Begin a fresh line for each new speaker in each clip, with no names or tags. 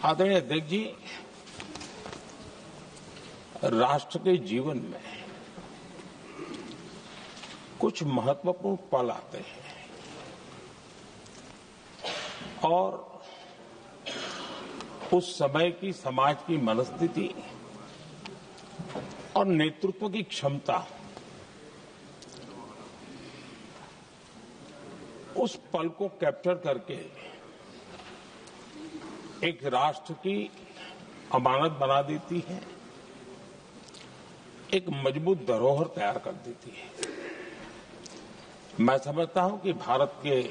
आदरणीय अध्यक्ष जी, राष्ट्र के जीवन में कुछ महत्वपूर्ण पल आते हैं और उस समय की समाज की मनस्थिति और नेतृत्व की क्षमता उस पल को कैप्चर करके एक राष्ट्र की अमानत बना देती है, एक मजबूत धरोहर तैयार कर देती है। मैं समझता हूं कि भारत के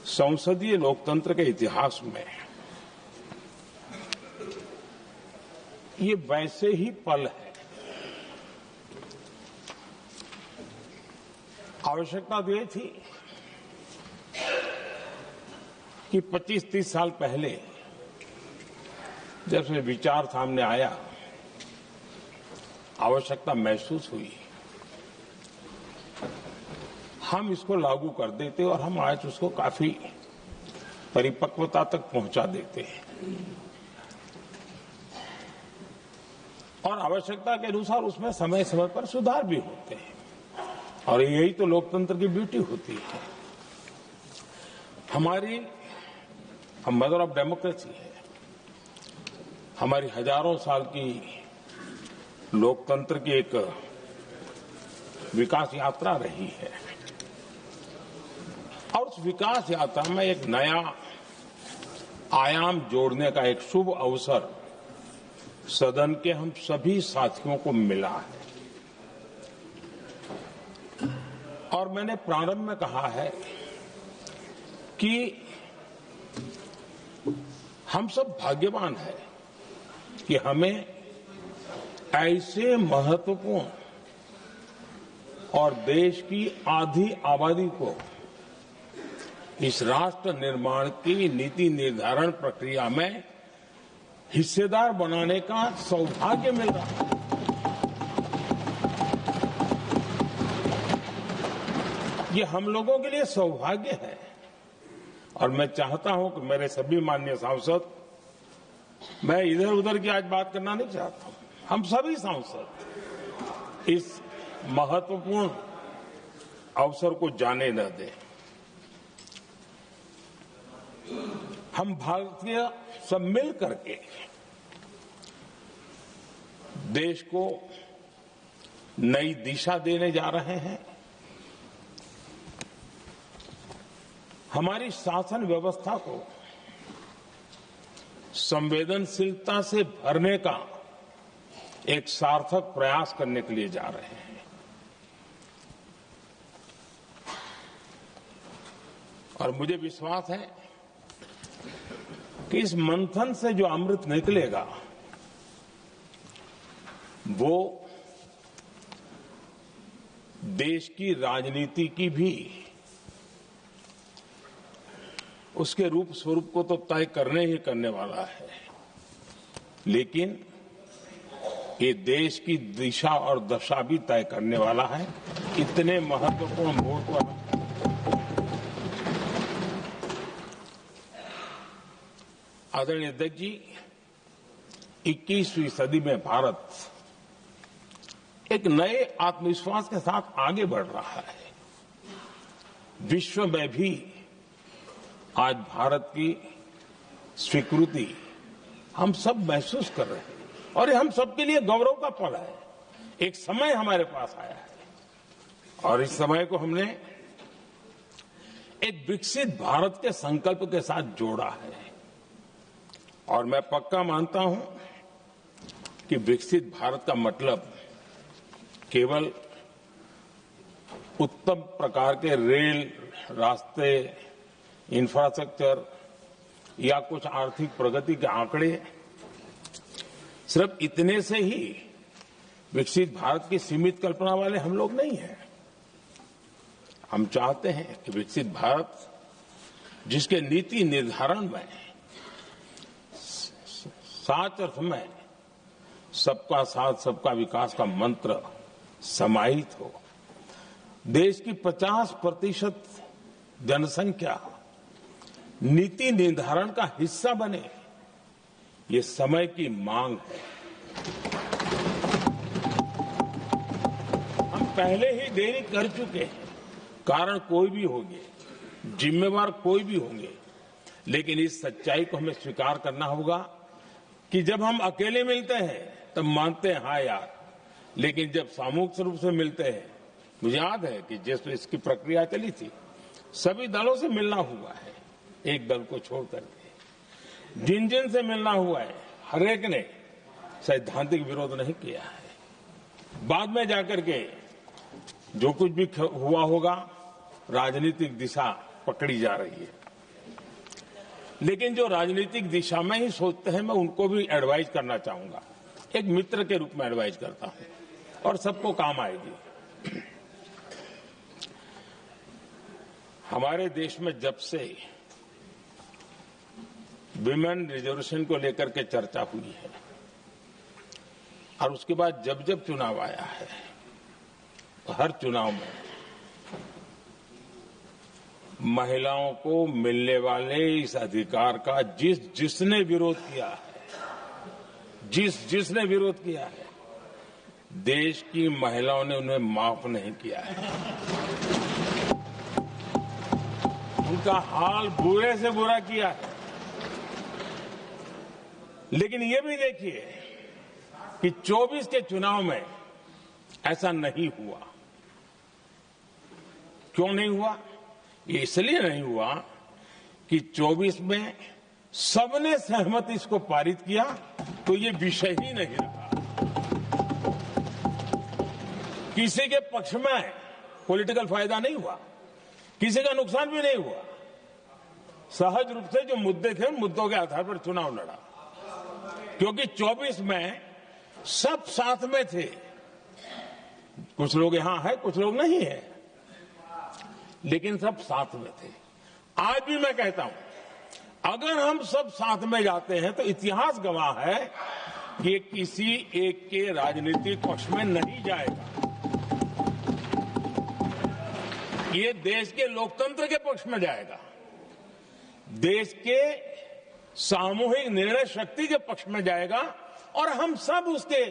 संसदीय लोकतंत्र के इतिहास में ये वैसे ही पल है। आवश्यकता तो ये थी कि 25-30 साल पहले जब से विचार सामने आया, आवश्यकता महसूस हुई, हम इसको लागू कर देते और हम आज उसको काफी परिपक्वता तक पहुंचा देते हैं और आवश्यकता के अनुसार उसमें समय समय पर सुधार भी होते हैं और यही तो लोकतंत्र की ब्यूटी होती है। हमारी मदर ऑफ डेमोक्रेसी है, हमारी हजारों साल की लोकतंत्र की एक विकास यात्रा रही है और उस विकास यात्रा में एक नया आयाम जोड़ने का एक शुभ अवसर सदन के हम सभी साथियों को मिला है। और मैंने प्रारंभ में कहा है कि हम सब भाग्यवान हैं कि हमें ऐसे महत्वपूर्ण और देश की आधी आबादी को इस राष्ट्र निर्माण की नीति निर्धारण प्रक्रिया में हिस्सेदार बनाने का सौभाग्य मिल रहा है। ये हम लोगों के लिए सौभाग्य है और मैं चाहता हूं कि मेरे सभी माननीय सांसद, मैं इधर उधर की आज बात करना नहीं चाहता हूं, हम सभी सांसद इस महत्वपूर्ण अवसर को जाने न दें। हम भारतीय सब मिल करके देश को नई दिशा देने जा रहे हैं। हमारी शासन व्यवस्था को संवेदनशीलता से भरने का एक सार्थक प्रयास करने के लिए जा रहे हैं। और मुझे विश्वास है कि इस मंथन से जो अमृत निकलेगा वो देश की राजनीति की भी उसके रूप स्वरूप को तो तय करने ही करने वाला है, लेकिन ये देश की दिशा और दशा भी तय करने वाला है। इतने महत्वपूर्ण मोड़ पर आदरणीय अध्यक्ष जी, 21वीं सदी में भारत एक नए आत्मविश्वास के साथ आगे बढ़ रहा है। विश्व में भी आज भारत की स्वीकृति हम सब महसूस कर रहे हैं और ये हम सबके लिए गौरव का पल है। एक समय हमारे पास आया है और इस समय को हमने एक विकसित भारत के संकल्प के साथ जोड़ा है और मैं पक्का मानता हूं कि विकसित भारत का मतलब केवल उत्तम प्रकार के रेल, रास्ते, इंफ्रास्ट्रक्चर या कुछ आर्थिक प्रगति के आंकड़े, सिर्फ इतने से ही विकसित भारत की सीमित कल्पना वाले हम लोग नहीं हैं। हम चाहते हैं कि विकसित भारत जिसके नीति निर्धारण में साच अर्थ में सबका साथ सबका विकास का मंत्र समाहित हो, देश की 50% जनसंख्या नीति निर्धारण का हिस्सा बने, ये समय की मांग है। हम पहले ही देरी कर चुके हैं। कारण कोई भी होंगे, जिम्मेवार कोई भी होंगे, लेकिन इस सच्चाई को हमें स्वीकार करना होगा कि जब हम अकेले मिलते हैं तब मानते हैं हाँ यार, लेकिन जब सामूहिक रूप से मिलते हैं, मुझे याद है कि जिस इसकी प्रक्रिया चली थी, सभी दलों से मिलना हुआ है, एक दल को छोड़ करके जिन जिन से मिलना हुआ है, हर एक ने सैद्धांतिक विरोध नहीं किया है। बाद में जाकर के जो कुछ भी हुआ होगा, राजनीतिक दिशा पकड़ी जा रही है, लेकिन जो राजनीतिक दिशा में ही सोचते हैं, मैं उनको भी एडवाइज करना चाहूंगा, एक मित्र के रूप में एडवाइज करता हूं और सबको काम आएगी। हमारे देश में जब से विमेन रिजर्वेशन को लेकर के चर्चा हुई है और उसके बाद जब जब चुनाव आया है, हर चुनाव में महिलाओं को मिलने वाले इस अधिकार का जिसने विरोध किया है, जिसने विरोध किया है, देश की महिलाओं ने उन्हें माफ नहीं किया है। उनका हाल बुरे से बुरा किया है। लेकिन ये भी देखिए कि 24 के चुनाव में ऐसा नहीं हुआ। क्यों नहीं हुआ? ये इसलिए नहीं हुआ कि 24 में सबने सहमति इसको पारित किया, तो ये विषय ही नहीं रहा। किसी के पक्ष में पॉलिटिकल फायदा नहीं हुआ, किसी का नुकसान भी नहीं हुआ। सहज रूप से जो मुद्दे थे, उन मुद्दों के आधार पर चुनाव लड़ा, क्योंकि 24 में सब साथ में थे। कुछ लोग यहां हैं, कुछ लोग नहीं है, लेकिन सब साथ में थे। आज भी मैं कहता हूं, अगर हम सब साथ में जाते हैं तो इतिहास गवाह है कि किसी एक के राजनीतिक पक्ष में नहीं जाएगा। ये देश के लोकतंत्र के पक्ष में जाएगा, देश के सामूहिक निर्णय शक्ति के पक्ष में जाएगा और हम सब उसके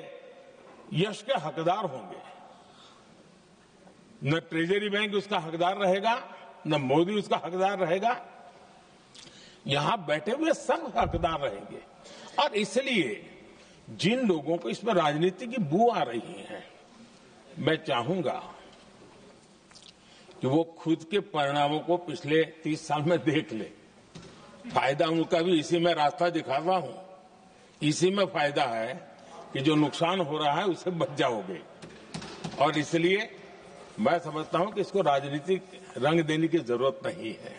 यश के हकदार होंगे। न ट्रेजरी बैंक उसका हकदार रहेगा, न मोदी उसका हकदार रहेगा, यहां बैठे हुए सब हकदार रहेंगे। और इसलिए जिन लोगों को इसमें राजनीति की बू आ रही है, मैं चाहूंगा कि वो खुद के परिणामों को पिछले 30 साल में देख ले। फायदा उनका भी इसी में रास्ता दिखाता हूं, इसी में फायदा है कि जो नुकसान हो रहा है उससे बच जाओगे। और इसलिए मैं समझता हूं कि इसको राजनीतिक रंग देने की जरूरत नहीं है।